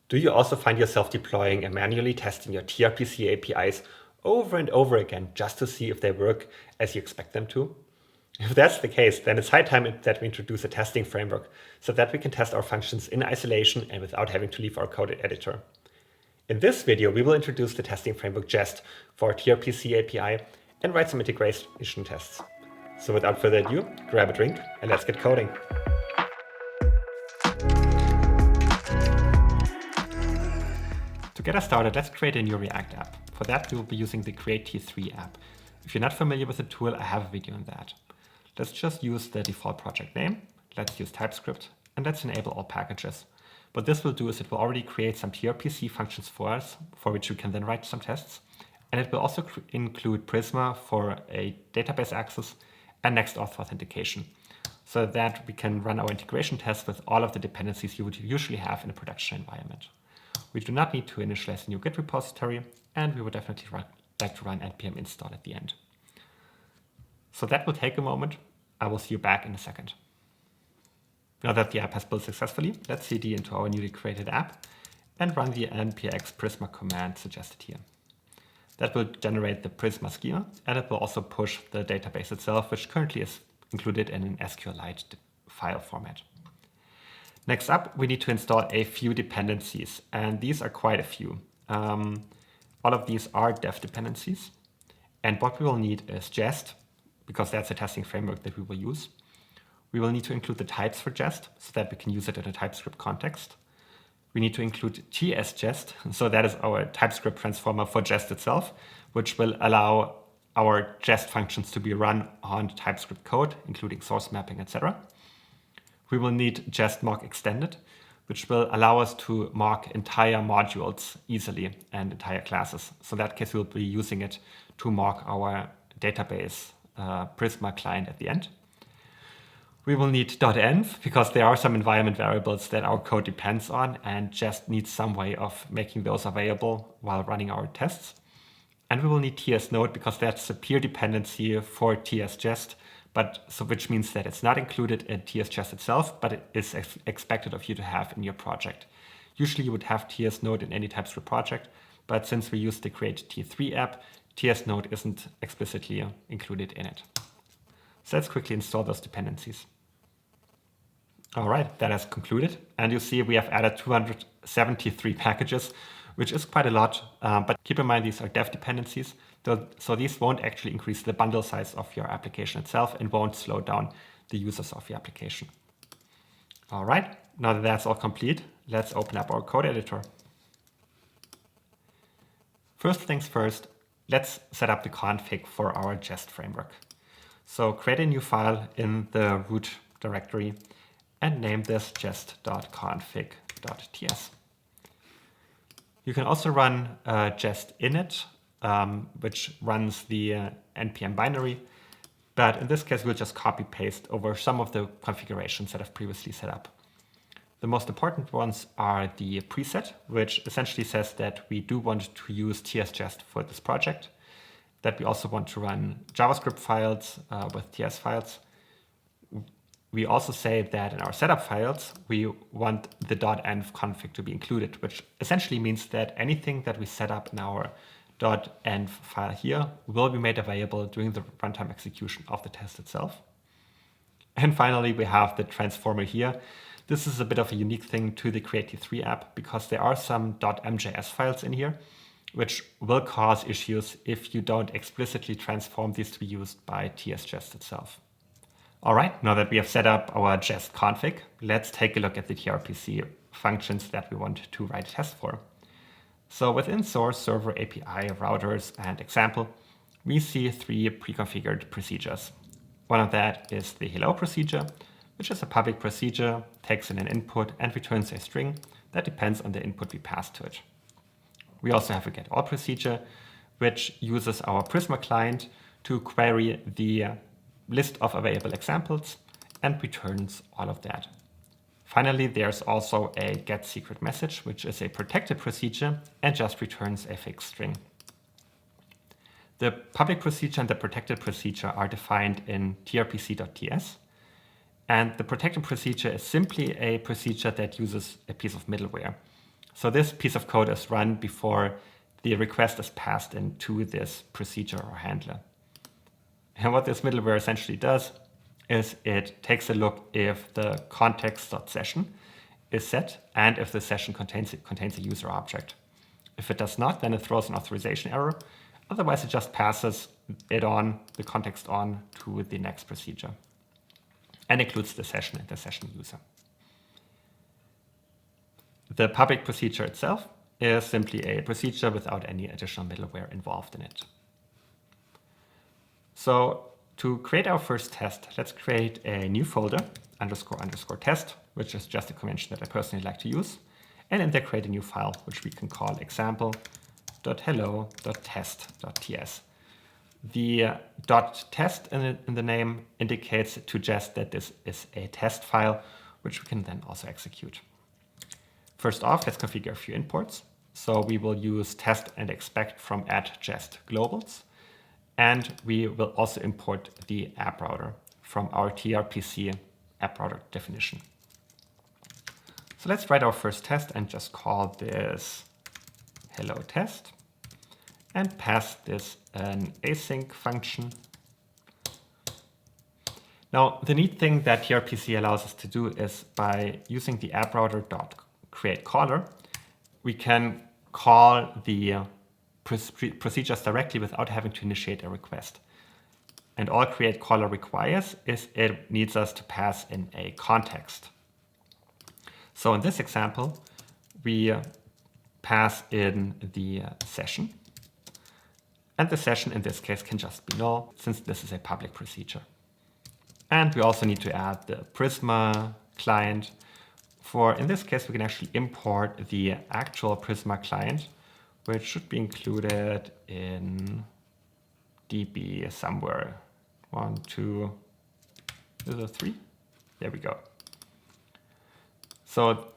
Do you also find yourself deploying and manually testing your tRPC APIs over and over again just to see if they work as you expect them to? If that's the case, then it's high time that we introduce a testing framework so that we can test our functions in isolation and without having to leave our code editor. In this video, we will introduce the testing framework Jest for our tRPC API and write some integration tests. So without further ado, grab a drink and let's get coding. To get us started, let's create a new React app. For that, we will be using the create t3 app. If you're not familiar with the tool, I have a video on that. Let's just use the default project name. Let's use TypeScript and let's enable all packages. What this will do is it will already create some tRPC functions for us, for which we can then write some tests. And it will also include Prisma for a database access and next Auth authentication, so that we can run our integration tests with all of the dependencies you would usually have in a production environment. We do not need to initialize a new Git repository, and we would definitely like to run npm install at the end. So that will take a moment. I will see you back in a second. Now that the app has built successfully, let's cd into our newly created app and run the npx prisma command suggested here. That will generate the Prisma schema, and it will also push the database itself, which currently is included in an SQLite file format. Next up, we need to install a few dependencies, and these are quite a few. All of these are dev dependencies, and what we will need is Jest, because that's the testing framework that we will use. We will need to include the types for Jest, so that we can use it in a TypeScript context. We need to include ts-jest, so that is our TypeScript transformer for Jest itself, which will allow our Jest functions to be run on TypeScript code, including source mapping, etc. We will need jest-mock-extended, which will allow us to mock entire modules easily and entire classes. So in that case, we'll be using it to mock our database Prisma client at the end. We will need dotenv, because there are some environment variables that our code depends on, and Jest needs some way of making those available while running our tests. And we will need ts-node, because that's a peer dependency for ts-jest, which means that it's not included in ts-jest itself, but it is expected of you to have in your project. Usually you would have ts-node in any TypeScript project, but since we use the create t3 app, ts-node isn't explicitly included in it. So let's quickly install those dependencies. All right, that has concluded. And you see we have added 273 packages, which is quite a lot. But keep in mind, these are dev dependencies. So these won't actually increase the bundle size of your application itself and won't slow down the users of your application. All right, now that that's all complete, let's open up our code editor. First things first, let's set up the config for our Jest framework. So create a new file in the root directory and name this jest.config.ts. You can also run jest init, which runs the npm binary. But in this case, we'll just copy paste over some of the configurations that I've previously set up. The most important ones are the preset, which essentially says that we do want to use ts-jest for this project, that we also want to run JavaScript files with TS files. We also say that in our setup files, we want the .env config to be included, which essentially means that anything that we set up in our .env file here will be made available during the runtime execution of the test itself. And finally, we have the transformer here. This is a bit of a unique thing to the create t3 app, because there are some .mjs files in here, which will cause issues if you don't explicitly transform these to be used by ts-jest itself. All right, now that we have set up our Jest config, let's take a look at the tRPC functions that we want to write a test for. So within source, server, API, routers, and example, we see three pre-configured procedures. One of that is the hello procedure, which is a public procedure, takes in an input and returns a string that depends on the input we pass to it. We also have a get all procedure, which uses our Prisma client to query the list of available examples and returns all of that. Finally, there's also a get secret message, which is a protected procedure and just returns a fixed string. The public procedure and the protected procedure are defined in tRPC.ts. And the protected procedure is simply a procedure that uses a piece of middleware. So this piece of code is run before the request is passed into this procedure or handler. And what this middleware essentially does is it takes a look if the context.session is set and if the session contains a user object. If it does not, then it throws an authorization error. Otherwise, it just passes it on, the context on, to the next procedure and includes the session and the session user. The public procedure itself is simply a procedure without any additional middleware involved in it. So to create our first test, let's create a new folder, __test, which is just a convention that I personally like to use. And in there create a new file, which we can call example.hello.test.ts. The .test in the name indicates to jest that this is a test file, which we can then also execute. First off, let's configure a few imports. So we will use test and expect from @jest globals. And we will also import the app router from our tRPC app router definition. So let's write our first test and just call this hello test and pass this an async function. Now, the neat thing that tRPC allows us to do is by using the app router.createCaller, we can call the procedures directly without having to initiate a request. And all createCaller requires is it needs us to pass in a context. So in this example, we pass in the session. And the session in this case can just be null, since this is a public procedure. And we also need to add the Prisma client. In this case, we can actually import the actual Prisma client, which should be included in DB somewhere. 1, 2, 3. There we go. So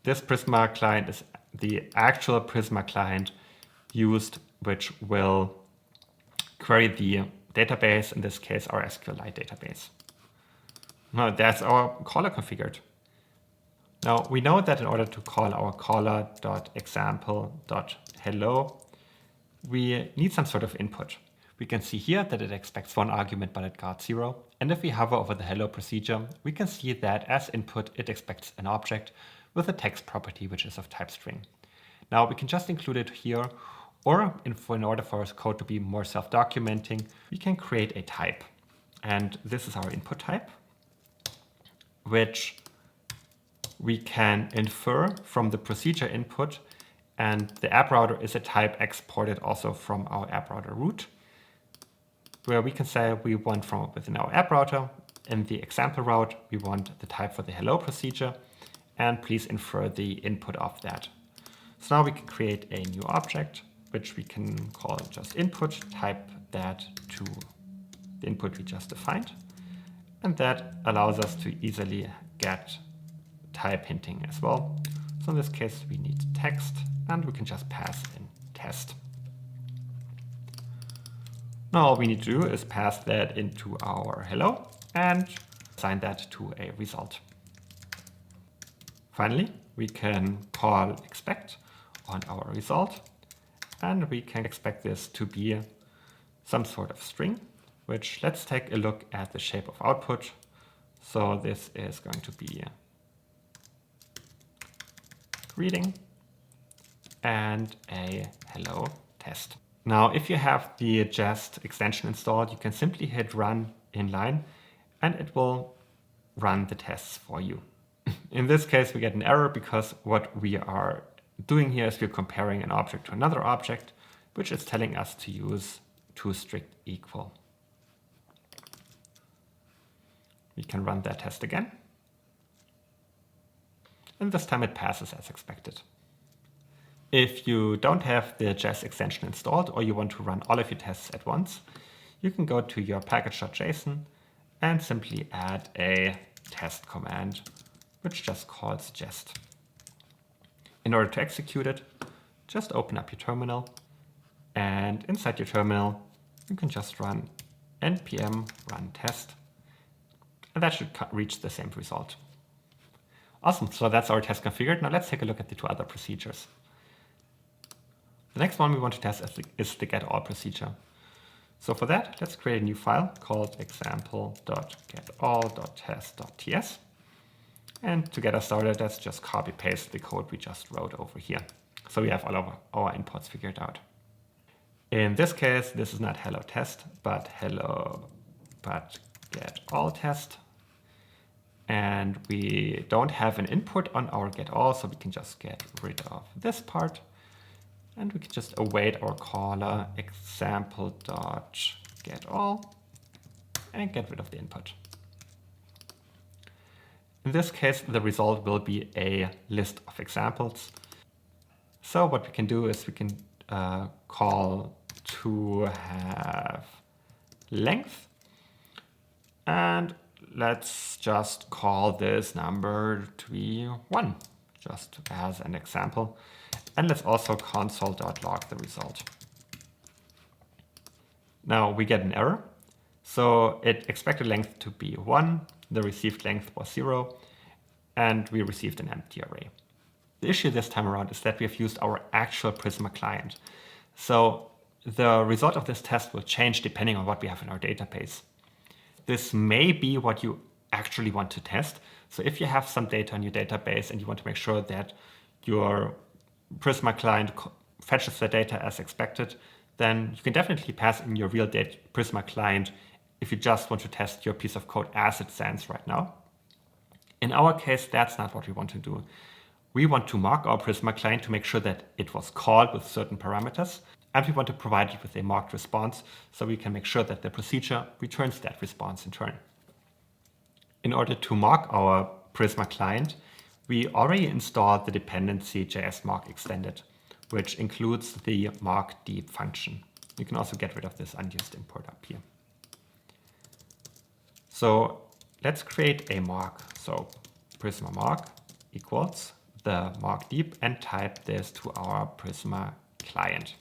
this Prisma client is the actual Prisma client used, which will query the database, in this case, our SQLite database. Now that's our caller configured. Now we know that in order to call our caller.example.hello, we need some sort of input. We can see here that it expects one argument, but it got 0. And if we hover over the hello procedure, we can see that as input, it expects an object with a text property, which is of type string. Now we can just include it here, or in order for our code to be more self-documenting, we can create a type. And this is our input type, which we can infer from the procedure input. And the app router is a type exported also from our app router root, where we can say we want from within our app router. In the example route, we want the type for the hello procedure, and please infer the input of that. So now we can create a new object, which we can call just input, type that to the input we just defined. And that allows us to easily get type hinting as well. So in this case, we need text, and we can just pass in test. Now all we need to do is pass that into our hello and assign that to a result. Finally, we can call expect on our result, and we can expect this to be some sort of string, which let's take a look at the shape of output. So this is going to be greeting and a hello test. Now, if you have the Jest extension installed, you can simply hit run inline and it will run the tests for you. In this case, we get an error because what we are doing here is we're comparing an object to another object, which is telling us to use toString=equal. We can run that test again. And this time it passes as expected. If you don't have the Jest extension installed or you want to run all of your tests at once, you can go to your package.json and simply add a test command, which just calls jest. In order to execute it, just open up your terminal, and inside your terminal, you can just run npm run test, and that should reach the same result. Awesome, so that's our test configured. Now let's take a look at the two other procedures. The next one we want to test is the getAll procedure. So for that, let's create a new file called example.getAll.test.ts. And to get us started, let's just copy paste the code we just wrote over here. So we have all of our imports figured out. In this case, this is not hello test, but getAll test. And we don't have an input on our getAll, so we can just get rid of this part. And we can just await our caller example.getAll and get rid of the input. In this case, the result will be a list of examples. So what we can do is we can call toHaveLength. And let's just call this number to be 1, just as an example. And let's also console.log the result. Now we get an error. So it expected length to be 1, the received length was 0, and we received an empty array. The issue this time around is that we have used our actual Prisma client. So the result of this test will change depending on what we have in our database. This may be what you actually want to test. So if you have some data in your database and you want to make sure that your Prisma client fetches the data as expected, then you can definitely pass in your real Prisma client if you just want to test your piece of code as it stands right now. In our case, that's not what we want to do. We want to mock our Prisma client to make sure that it was called with certain parameters, and we want to provide it with a mocked response so we can make sure that the procedure returns that response in turn. In order to mock our Prisma client, we already installed the dependency jest-mock-extended, which includes the mock-deep function. You can also get rid of this unused import up here. So let's create a mock. So Prisma mock equals the mock-deep and type this to our Prisma client.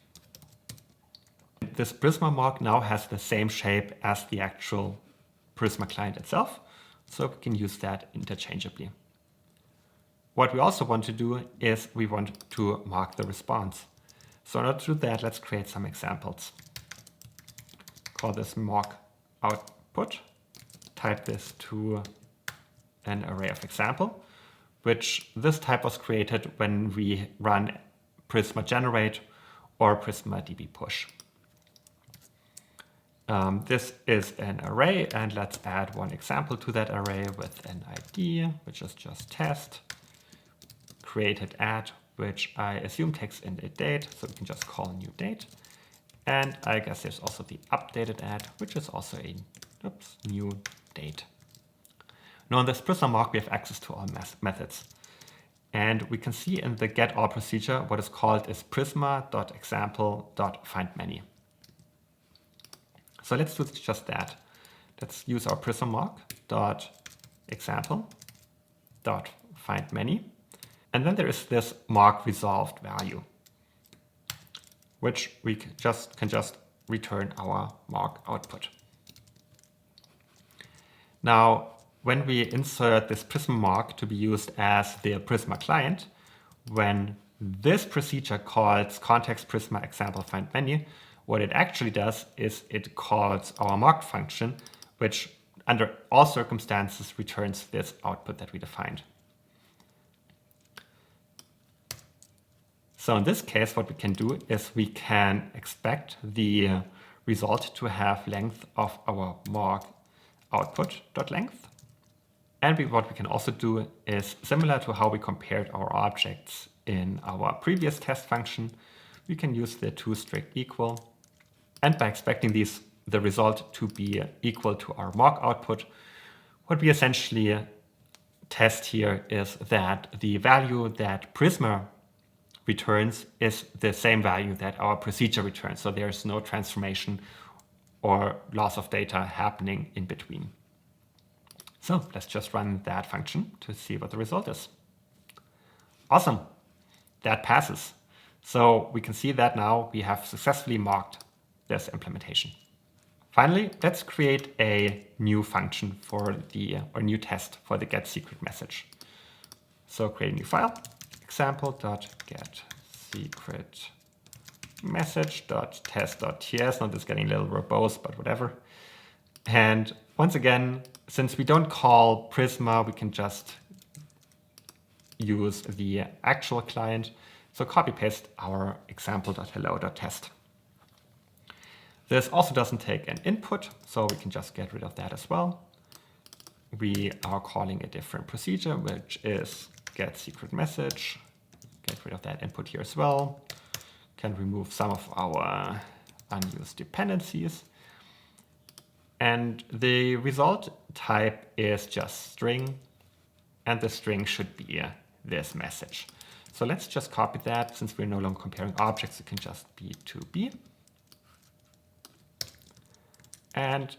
This Prisma mock now has the same shape as the actual Prisma client itself, so we can use that interchangeably. What we also want to do is we want to mock the response. So in order to do that, let's create some examples. Call this mock output, type this to an array of example, which this type was created when we run Prisma generate or Prisma db push. This is an array, and let's add one example to that array with an ID, which is just test. Created add, which I assume takes in a date, so we can just call new date. And I guess there's also the updated add, which is also a new date. Now in this Prisma mock, we have access to all methods. And we can see in the getAll procedure what is called is prisma.example.findMany. So let's do just that. Let's use our Prisma mock.example.findMany. And then there is this mock resolved value, which we can just return our mock output. Now, when we insert this Prisma mock to be used as the Prisma client, when this procedure calls context Prisma example find menu, what it actually does is it calls our mock function, which under all circumstances returns this output that we defined. So in this case, what we can do is we can expect the result to have length of our mock output.length. And what we can also do is similar to how we compared our objects in our previous test function, we can use the toString equal. And by expecting the result to be equal to our mock output, what we essentially test here is that the value that Prisma returns is the same value that our procedure returns. So there's no transformation or loss of data happening in between. So let's just run that function to see what the result is. Awesome, that passes. So we can see that now we have successfully mocked this implementation. Finally, let's create a new function for or new test for the get secret message. So create a new file, example.getSecretMessage.test.ts. Now this is getting a little verbose, but whatever. And once again, since we don't call Prisma, we can just use the actual client. So copy paste our example.hello.test. This also doesn't take an input, so we can just get rid of that as well. We are calling a different procedure, which is getSecretMessage. Get rid of that input here as well. Can remove some of our unused dependencies. And the result type is just string, and the string should be this message. So let's just copy that. Since we're no longer comparing objects, it can just be to B. And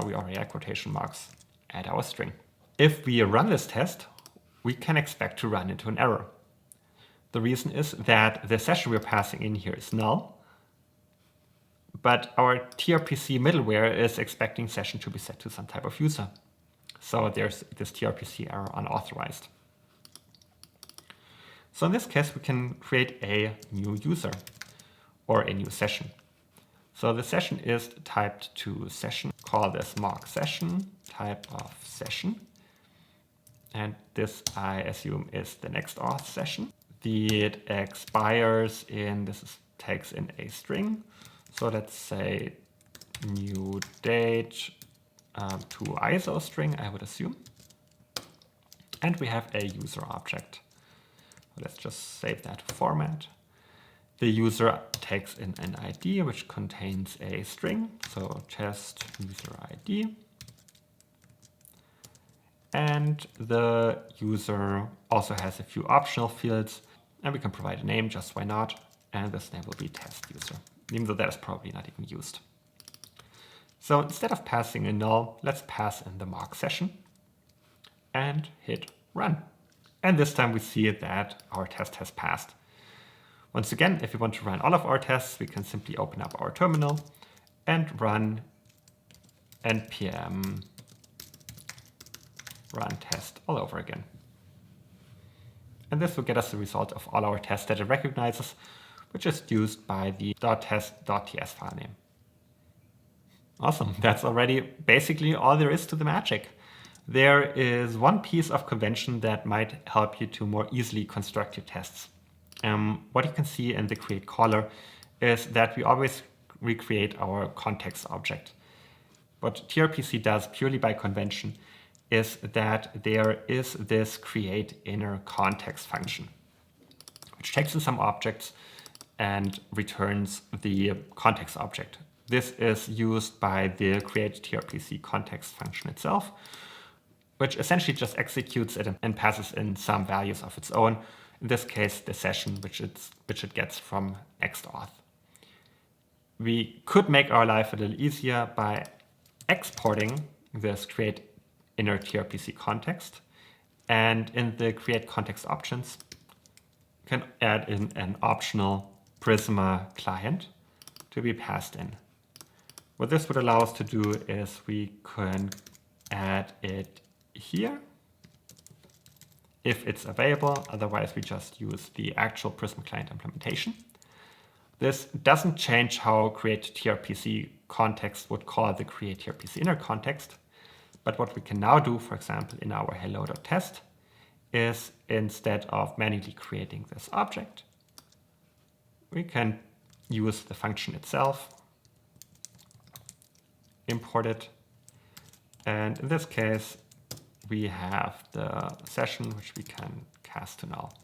we already had quotation marks at our string. If we run this test, we can expect to run into an error. The reason is that the session we're passing in here is null, but our tRPC middleware is expecting session to be set to some type of user. So there's this tRPC error unauthorized. So in this case, we can create a new user or a new session. So the session is typed to session. Call this mock session, type of session. And this, I assume, is the next auth session. It expires in, takes in a string. So let's say new date to ISO string, I would assume. And we have a user object. Let's just save that to format. The user takes in an ID, which contains a string. So test user ID. And the user also has a few optional fields. And we can provide a name, just why not. And this name will be test user, even though that is probably not even used. So instead of passing a null, let's pass in the mock session and hit run. And this time we see that our test has passed. Once again, if we want to run all of our tests, we can simply open up our terminal and run npm run test all over again. And this will get us the result of all our tests that it recognizes, which is used by the .test.ts file name. Awesome, that's already basically all there is to the magic. There is one piece of convention that might help you to more easily construct your tests. What you can see in the create caller is that we always recreate our context object. What tRPC does purely by convention is that there is this create inner context function, which takes in some objects and returns the context object. This is used by the create tRPC context function itself, which essentially just executes it and passes in some values of its own. In this case, the session, which it gets from next auth. We could make our life a little easier by exporting this create inner tRPC context. And in the create context options, you can add in an optional Prisma client to be passed in. What this would allow us to do is we can add it here if it's available. Otherwise, we just use the actual Prisma client implementation. This doesn't change how create tRPC context would call the create tRPC inner context. But what we can now do, for example, in our hello.test is instead of manually creating this object, we can use the function itself, import it. And in this case, we have the session, which we can cast to null,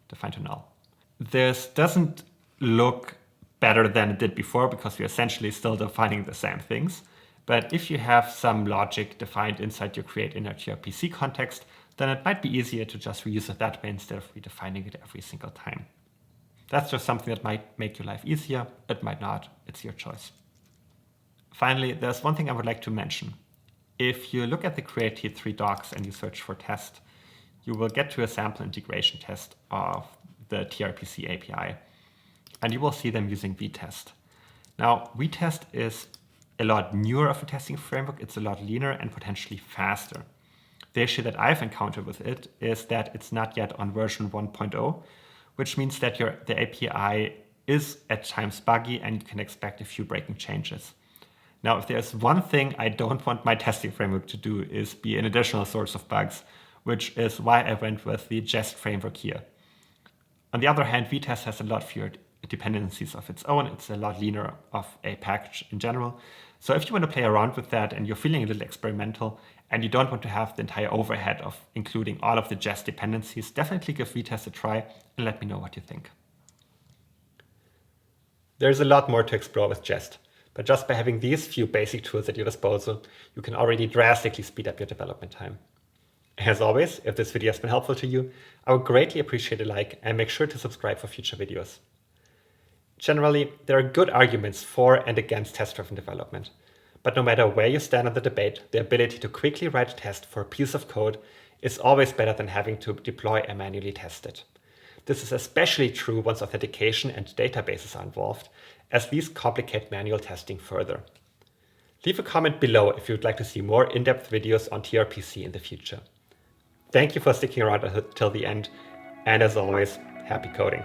define to null. This doesn't look better than it did before because we're essentially still defining the same things. But if you have some logic defined inside your create inner tRPC context, then it might be easier to just reuse it that way instead of redefining it every single time. That's just something that might make your life easier. It might not. It's your choice. Finally, there's one thing I would like to mention. If you look at the create T3 docs and you search for test, you will get to a sample integration test of the tRPC API, and you will see them using Vitest. Now, Vitest is a lot newer of a testing framework. It's a lot leaner and potentially faster. The issue that I've encountered with it is that it's not yet on version 1.0, which means that the API is at times buggy and you can expect a few breaking changes. Now, if there's one thing I don't want my testing framework to do is be an additional source of bugs, which is why I went with the Jest framework here. On the other hand, Vitest has a lot fewer dependencies of its own. It's a lot leaner of a package in general. So if you want to play around with that and you're feeling a little experimental and you don't want to have the entire overhead of including all of the Jest dependencies, definitely give Vitest a try and let me know what you think. There's a lot more to explore with Jest, but just by having these few basic tools at your disposal, you can already drastically speed up your development time. As always, if this video has been helpful to you, I would greatly appreciate a like and make sure to subscribe for future videos. Generally, there are good arguments for and against test-driven development, but no matter where you stand on the debate, the ability to quickly write a test for a piece of code is always better than having to deploy and manually test it. This is especially true once authentication and databases are involved, as these complicate manual testing further. Leave a comment below if you would like to see more in-depth videos on tRPC in the future. Thank you for sticking around until the end, and as always, happy coding.